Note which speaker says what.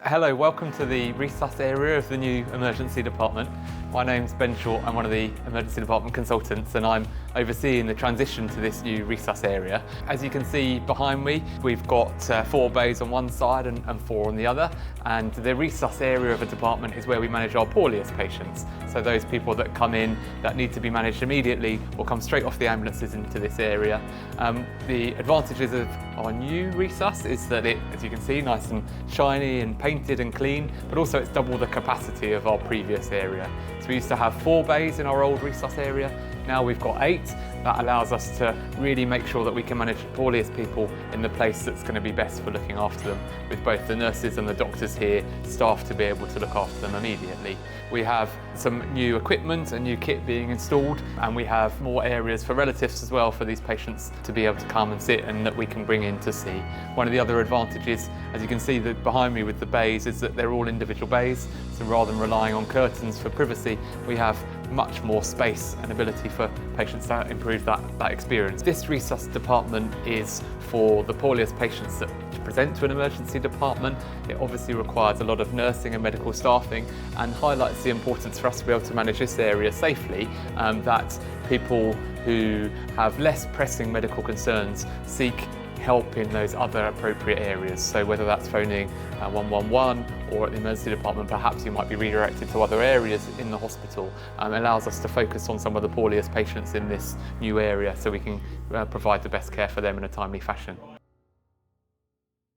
Speaker 1: Hello, welcome to the Resus area of the new emergency department. My name's Ben Short, I'm one of the emergency department consultants and I'm overseeing the transition to this new Resus area. As you can see behind me, we've got 4 bays on one side and 4 on the other, and the Resus area of the department is where we manage our poorliest patients. So those people that come in that need to be managed immediately will come straight off the ambulances into this area. The advantages of our new Resus is that it, as you can see, nice and shiny and painted and clean, but also it's double the capacity of our previous area. So we used to have 4 bays in our old Resus area, now we've got 8. That allows us to really make sure that we can manage the poorliest people in the place that's going to be best for looking after them, with both the nurses and the doctors here, staff to be able to look after them immediately. We have some new equipment and new kit being installed, and we have more areas for relatives as well for these patients to be able to come and sit and that we can bring in to see. One of the other advantages, as you can see behind me with the bays, is that they're all individual bays, so rather than relying on curtains for privacy, we have much more space and ability for patients to improve that experience. This Resus department is for the poorliest patients that present to an emergency department. It obviously requires a lot of nursing and medical staffing and highlights the importance for us to be able to manage this area safely, that people who have less pressing medical concerns seek help in those other appropriate areas. So whether that's phoning 111 or at the emergency department, perhaps you might be redirected to other areas in the hospital. It allows us to focus on some of the poorliest patients in this new area so we can provide the best care for them in a timely fashion.